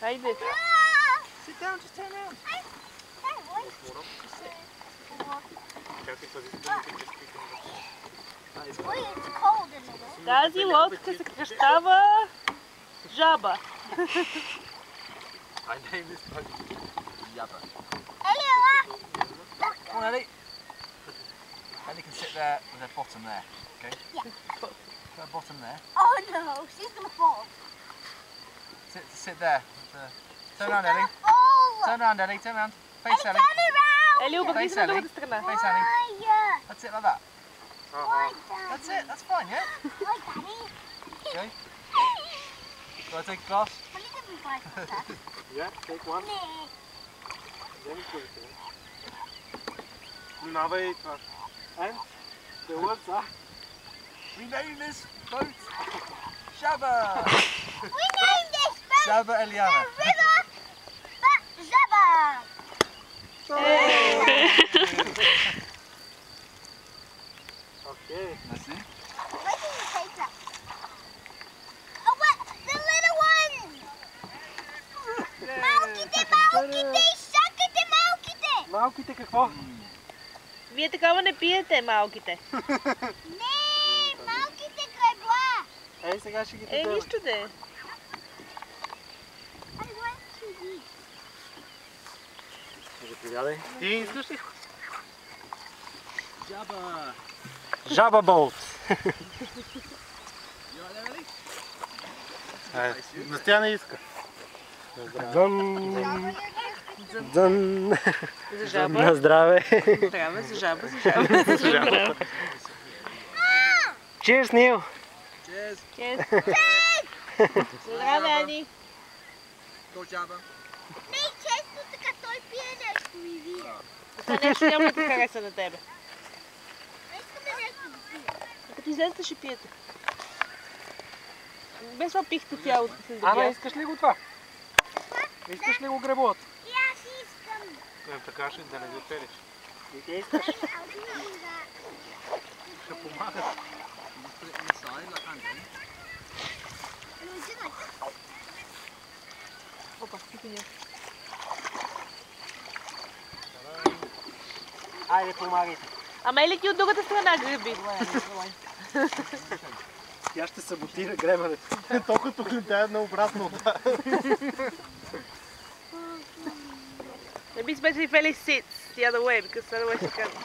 Haydi. Sit down, just turn around. It's cold in there. Тази лодка се кръщава жаба. I named this boat Yabba. Come on, Ellie. Ellie can sit there with her bottom there, okay? Yeah. Put her bottom there. Oh no, she's gonna fall. Sit there. Turn around, Ellie. Turn around, Ellie. Turn around. Face Ellie. Turn around. Ели, обърни се на другата страна. Face Ellie. Yeah. That's it, like that. That's it. That's fine, yeah? Why, Daddy? Okay. Do I take a glass? Can you give me 5 butter? Yeah, take one. Nee. Then put it in. Now wait. And the words are. We name this boat Shabba. We named this boat Shabba Eliana. the River Zabba. Okay. That's it. Where did you take that? Oh, what? The little one! Малките, шаките, малките! Малките какво? Вие такава не пиете, малките. Не, малките гребла! Ей, сега ще ги Е, дадем. нищо де. I want to eat. Заповядай. Ти искаш ли? Jabba. Jabba boat. Настя не иска. Дън. Дън. За жаба. На здраве. Здраве, за жаба, за жаба. За жаба. Cheers, Neil. Чест. Здраве, Ани. Go Jabba. Не, често така той пие нещо и вие. Това нещо няма да те хареса на тебе. Не искаме нещо да пие. Като излезете ще пиете. Без това пихте цялото след Ана, обяд. искаш ли го това? Искаш ли го греблото? И аз искам. Така ще да не го пелиш. И ти искаш? I'll do that. Ще помагат. No, do like this. Опа, пипи. Айде, помагайте. Ама Ели ти от другата страна греби. Тя ще саботира гребането. То като гледа наобратно. Maybe it's better if Ellie sits the other way because otherwise she can't.